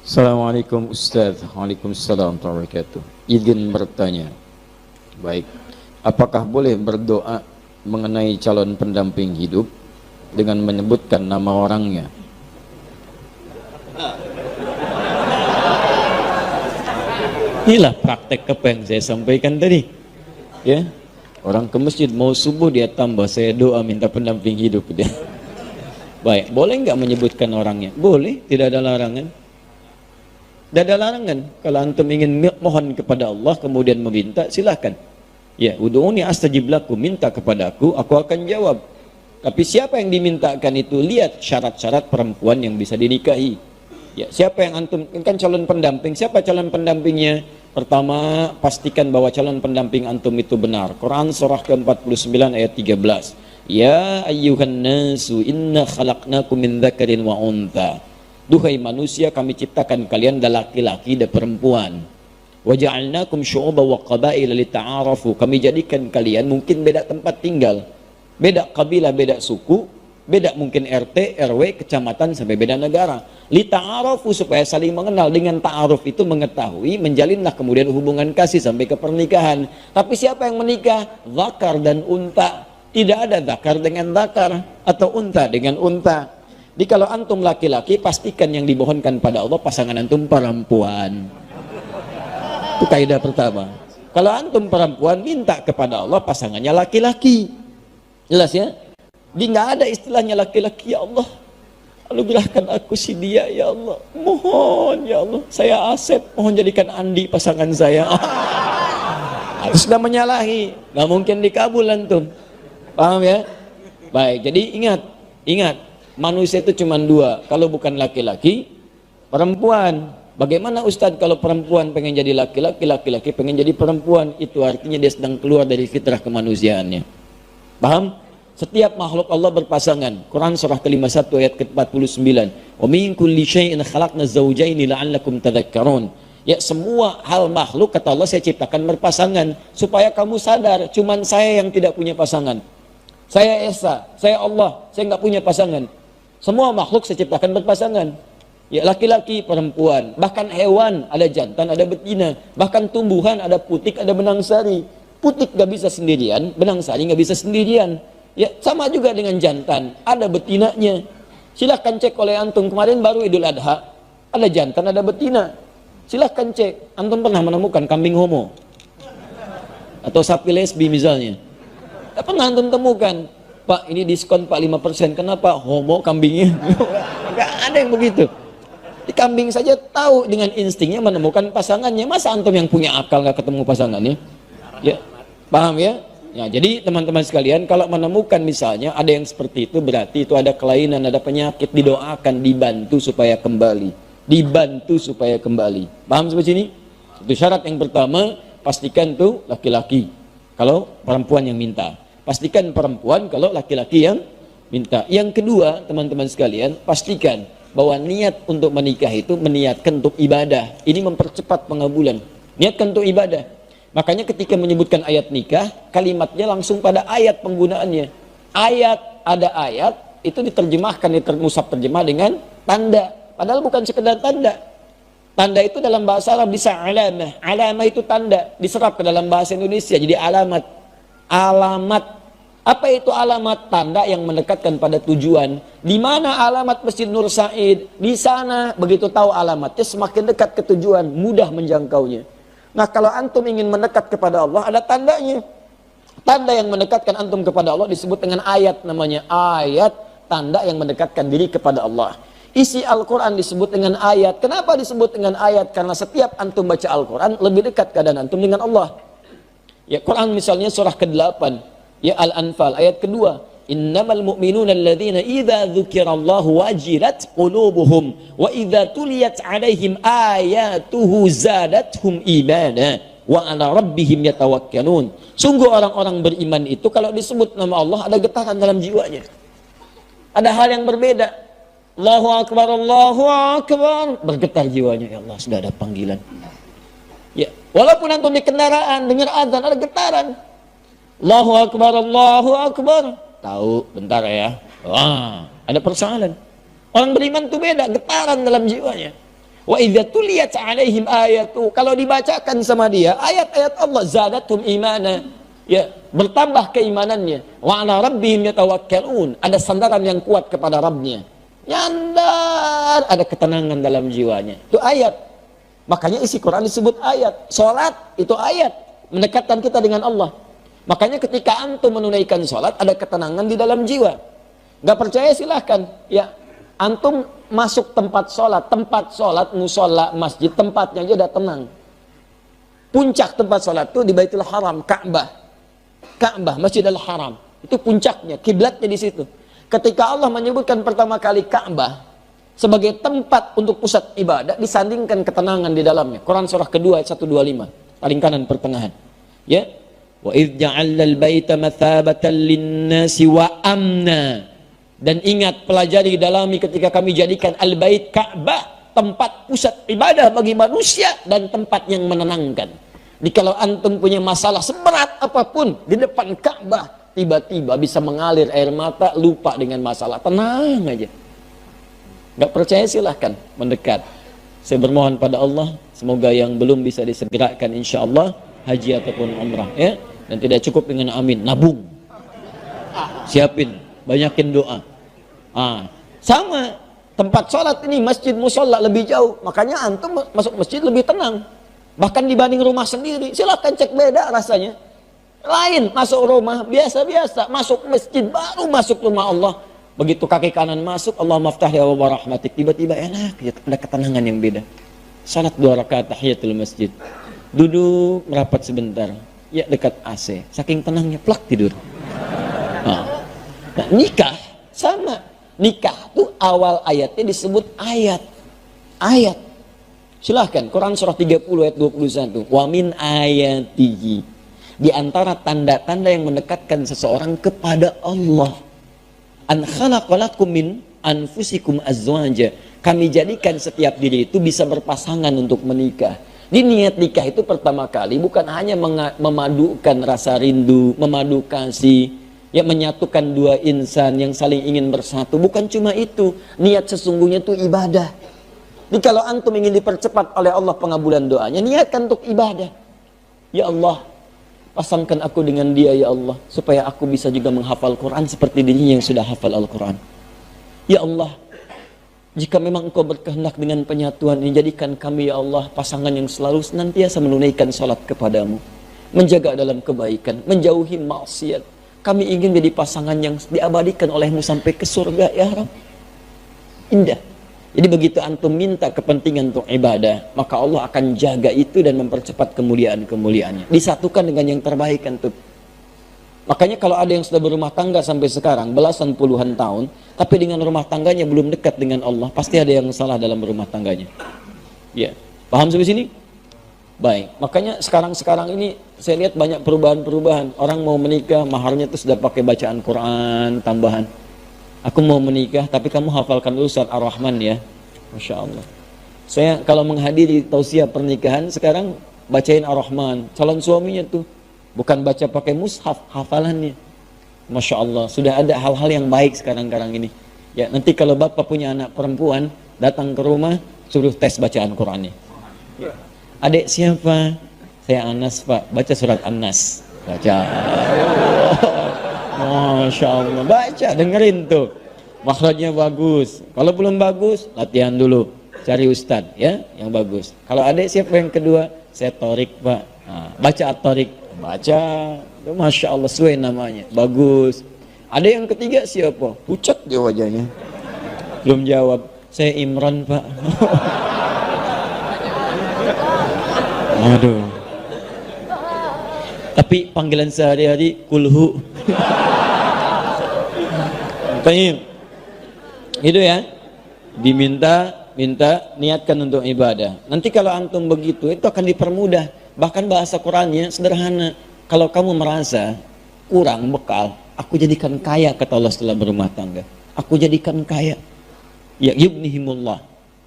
Assalamualaikum Ustaz. Waalaikumsalam warahmatullahi wabarakatuh. Izin bertanya. Baik. Apakah boleh berdoa mengenai calon pendamping hidup dengan menyebutkan nama orangnya? Inilah praktek apa yang saya sampaikan tadi. Ya. Orang ke masjid mau subuh dia tambah saya doa minta pendamping hidup dia. Baik, boleh nggak menyebutkan orangnya? Boleh, tidak ada larangan. Tidak ada larangan. Kalau antum ingin mohon kepada Allah kemudian meminta, silahkan. Ya, ud'uni astajib lakum, minta kepada aku akan jawab. Tapi siapa yang dimintakan itu, lihat syarat-syarat perempuan yang bisa dinikahi. Ya, siapa yang antum kan calon pendamping? Siapa calon pendampingnya? Pertama, pastikan bahwa calon pendamping antum itu benar. Quran surah ke-49 ayat 13. Ya ayyuhan nasu inna khalaqnakum min dzakarin wa untha. Duhai manusia, kami ciptakan kalian dari laki-laki dan perempuan. Wa ja'alnakum syu'uban wa qabaila lita'arafu. Kami jadikan kalian mungkin beda tempat tinggal, beda kabilah, beda suku, beda mungkin RT, RW, kecamatan sampai beda negara. Lita'arafu, supaya saling mengenal. Dengan ta'aruf itu mengetahui, menjalinlah kemudian hubungan kasih sampai ke pernikahan. Tapi siapa yang menikah? Zakar dan unta. Tidak ada zakar dengan zakar atau unta dengan unta. Jadi kalau antum laki-laki, pastikan yang dimohonkan pada Allah pasangan antum perempuan. Itu kaidah pertama. Kalau antum perempuan, minta kepada Allah pasangannya laki-laki. Jelas ya? Jadi nggak ada istilahnya laki-laki. Ya Allah, anugerahkan aku si dia ya Allah. Mohon ya Allah, saya Asep, mohon jadikan Andi pasangan saya. Harus sudah menyalahi, nggak mungkin dikabul antum. Paham ya? Baik, jadi ingat. Manusia itu cuma dua, kalau bukan laki-laki, perempuan. Bagaimana Ustadz kalau perempuan pengen jadi laki-laki, laki-laki pengen jadi perempuan? Itu artinya dia sedang keluar dari fitrah kemanusiaannya. Paham? Setiap makhluk Allah berpasangan. Quran surah ke-51 ayat ke-49. Wa min kulli syai'in khalaqna zawjaini la'allakum tadhakkarun. Ya, semua hal makhluk kata Allah saya ciptakan berpasangan supaya kamu sadar, cuman saya yang tidak punya pasangan. Saya Esa, saya Allah, saya nggak punya pasangan. Semua makhluk saya ciptakan berpasangan. Ya, laki-laki, perempuan, bahkan hewan ada jantan, ada betina, bahkan tumbuhan ada putik, ada benang sari. Putik nggak bisa sendirian, benang sari nggak bisa sendirian. Ya, sama juga dengan jantan, ada betinanya. Silahkan cek oleh antum, kemarin baru Idul Adha, ada jantan, ada betina. Silahkan cek, antum pernah menemukan kambing homo? Atau sapi lesbi misalnya? Tak pernah antum temukan. Pak, ini diskon Pak 5%. Kenapa? Homo kambingnya. Enggak ada yang begitu. Di kambing saja tahu dengan instingnya menemukan pasangannya. Masa antum yang punya akal nggak ketemu pasangannya? Ya, paham ya? Ya, jadi teman-teman sekalian, kalau menemukan misalnya ada yang seperti itu, berarti itu ada kelainan, ada penyakit, didoakan, dibantu supaya kembali. Dibantu supaya kembali. Paham seperti ini? Itu syarat yang pertama, pastikan tuh laki-laki. Kalau perempuan yang minta, pastikan perempuan. Kalau laki-laki yang minta. Yang kedua, teman-teman sekalian, pastikan bahwa niat untuk menikah itu meniatkan untuk ibadah. Ini mempercepat pengabulan. Niatkan untuk ibadah. Makanya ketika menyebutkan ayat nikah, kalimatnya langsung pada ayat penggunaannya. Ada ayat itu diterjemahkan, musab terjemah dengan tanda. Padahal bukan sekedar tanda. Tanda itu dalam bahasa Arab bisa alamah. Alamah itu tanda, diserap ke dalam bahasa Indonesia jadi alamat. Alamat. Apa itu alamat? Tanda yang mendekatkan pada tujuan. Di mana alamat Masjid Nur Said? Di sana, begitu tahu alamatnya, semakin dekat ke tujuan, mudah menjangkaunya. Nah, kalau antum ingin mendekat kepada Allah, ada tandanya. Tanda yang mendekatkan antum kepada Allah disebut dengan ayat, namanya ayat, tanda yang mendekatkan diri kepada Allah. Isi Al-Quran disebut dengan ayat. Kenapa disebut dengan ayat? Karena setiap antum baca Al-Quran, lebih dekat keadaan antum dengan Allah. Ya, Quran misalnya surah ke-8, ya Al-Anfal, ayat kedua. Innamal mu'minuna alladhina idza dzukirallahu wajilat qulubuhum wa idza tuliyat alaihim ayatuhu zadatuhum imana wa ala rabbihim yatawakkalun. Sungguh orang-orang beriman itu kalau disebut nama Allah ada getaran dalam jiwanya. Ada hal yang berbeda. Allahu Akbar, Allahu Akbar, bergetar jiwanya. Ya Allah, sudah ada panggilan. Ya, walaupun antum di kendaraan dengar azan ada getaran. Allahu Akbar, Allahu Akbar. Tahu, bentar ya. Wah, ada persoalan. Orang beriman itu beda, getaran dalam jiwanya. Wa idza tuliyat 'alaihim ayatu, kalau dibacakan sama dia ayat-ayat Allah, zadatum imana, ya, bertambah keimanannya. Wa 'ala rabbihim yatawakkalun, ada sandaran yang kuat kepada Rabbnya. Nyandar, ada ketenangan dalam jiwanya. Itu ayat. Makanya isi Quran disebut ayat. Salat itu ayat, mendekatkan kita dengan Allah. Makanya ketika antum menunaikan salat ada ketenangan di dalam jiwa. Gak percaya silahkan, ya, antum masuk tempat sholat, musola, masjid, tempatnya aja udah tenang. Puncak tempat sholat itu di Baitul Haram, Ka'bah, Masjidil Haram, itu puncaknya, kiblatnya di situ. Ketika Allah menyebutkan pertama kali Ka'bah sebagai tempat untuk pusat ibadah, disandingkan ketenangan di dalamnya. Quran surah kedua ayat 125, paling kanan pertengahan. Ya, wa idh ja'alna al-baita mathabatan lin-nasi wa amna. Dan ingat, pelajari, dalami ketika kami jadikan al-bait Ka'bah tempat pusat ibadah bagi manusia dan tempat yang menenangkan. Jadi kalau antum punya masalah seberat apapun di depan Ka'bah, tiba-tiba bisa mengalir air mata, lupa dengan masalah, tenang aja. Gak percaya silahkan mendekat. Saya bermohon pada Allah, semoga yang belum bisa disegerakan insya Allah haji ataupun umrah, ya, dan tidak cukup dengan amin, nabung, siapin, banyakin doa. Sama tempat sholat ini, masjid musola lebih jauh, makanya antum masuk masjid lebih tenang, bahkan dibanding rumah sendiri. Silahkan cek beda rasanya. Lain masuk rumah biasa-biasa, masuk masjid baru masuk rumah Allah. Begitu kaki kanan masuk, Allah maftah ya wa rahmatik, tiba-tiba enak ya, ada ketenangan yang beda. Salat 2 rakaat tahiyatul masjid, duduk merapat sebentar, ya dekat AC, saking tenangnya plak tidur. Nah, nikah sama. Nikah tuh awal ayatnya disebut ayat. Silahkan Quran surah 30 ayat 21. Wa min ayatihi, di antara tanda-tanda yang mendekatkan seseorang kepada Allah, an khalaqalakum min anfusikum azwaja, kami jadikan setiap diri itu bisa berpasangan untuk menikah. Di niat nikah itu pertama kali bukan hanya memadukan rasa rindu, memadu kasih, ya, menyatukan dua insan yang saling ingin bersatu. Bukan cuma itu, niat sesungguhnya itu ibadah. Jadi kalau antum ingin dipercepat oleh Allah pengabulan doanya, niatkan untuk ibadah. Ya Allah, pasangkan aku dengan dia ya Allah, supaya aku bisa juga menghafal Quran seperti dirinya yang sudah hafal Al-Quran. Ya Allah, jika memang engkau berkehendak dengan penyatuan ini, jadikan kami ya Allah pasangan yang selalu senantiasa menunaikan salat kepadamu, menjaga dalam kebaikan, menjauhi maksiat. Kami ingin jadi pasangan yang diabadikan olehmu sampai ke surga ya Rabb. Indah. Jadi begitu antum minta kepentingan untuk ibadah, maka Allah akan jaga itu dan mempercepat kemuliaan-kemuliaannya. Disatukan dengan yang terbaik antum. Makanya kalau ada yang sudah berumah tangga sampai sekarang belasan puluhan tahun, tapi dengan rumah tangganya belum dekat dengan Allah, pasti ada yang salah dalam rumah tangganya. Ya, paham sampai sini? Baik, makanya sekarang ini saya lihat banyak perubahan-perubahan. Orang mau menikah, maharnya itu sudah pakai bacaan Quran tambahan. Aku mau menikah, tapi kamu hafalkan dulu surat Ar-Rahman ya. Masya Allah. Saya kalau menghadiri tausiah pernikahan, sekarang bacain Ar-Rahman. Calon suaminya tuh bukan baca pakai mushaf, hafalannya. Masya Allah, sudah ada hal-hal yang baik sekarang ini. Ya, nanti kalau bapak punya anak perempuan, datang ke rumah, suruh tes bacaan Qurannya. Ya. Adik siapa? Saya Anas pak, baca surat An-Nas. Baca. Masya Allah, baca, dengerin tuh. Makhrajnya bagus. Kalau belum bagus, latihan dulu. Cari ustadz ya, yang bagus. Kalau adik siapa yang kedua? Saya Torik pak. Nah, baca Torik. Baca. Masya Allah, sesuai namanya. Bagus. Ada yang ketiga siapa? Pucat dia wajahnya. Belum jawab. Saya Imran pak. Aduh. Tapi panggilan sehari-hari kulhu. Baik. Itu ya. Minta niatkan untuk ibadah. Nanti kalau antum begitu, itu akan dipermudah. Bahkan bahasa Qurannya sederhana. Kalau kamu merasa kurang bekal, aku jadikan kaya, kata Allah setelah berumah tangga. Aku jadikan kaya. Ya yughnihimullah.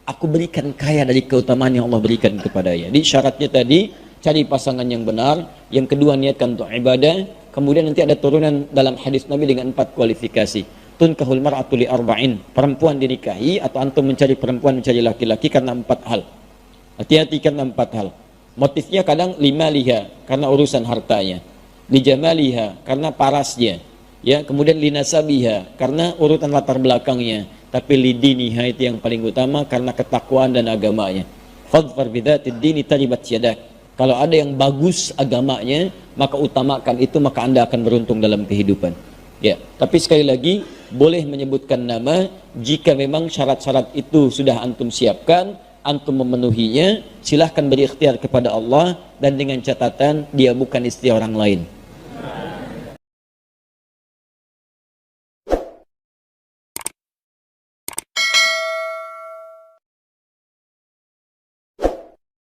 Aku berikan kaya dari keutamaan yang Allah berikan kepadanya. Jadi syaratnya tadi, cari pasangan yang benar. Yang kedua, niatkan untuk ibadah. Kemudian nanti ada turunan dalam hadis Nabi dengan 4 kualifikasi. tunkahul mar'atu li arba'in, perempuan dinikahi atau antum mencari perempuan mencari laki-laki karena 4 hal. Hati-hati karena 4 hal. Motifnya kadang lima liha karena urusan hartanya, lijamaliha karena parasnya, ya, kemudian linasabiha karena urutan latar belakangnya, tapi lidiniha itu yang paling utama karena ketakwaan dan agamanya. Fadfar bidzatid dini taribat yadak. Kalau ada yang bagus agamanya, maka utamakan itu, maka Anda akan beruntung dalam kehidupan. Ya, tapi sekali lagi boleh menyebutkan nama jika memang syarat-syarat itu sudah antum siapkan, antum memenuhinya, silahkan berikhtiar kepada Allah, dan dengan catatan dia bukan istri orang lain.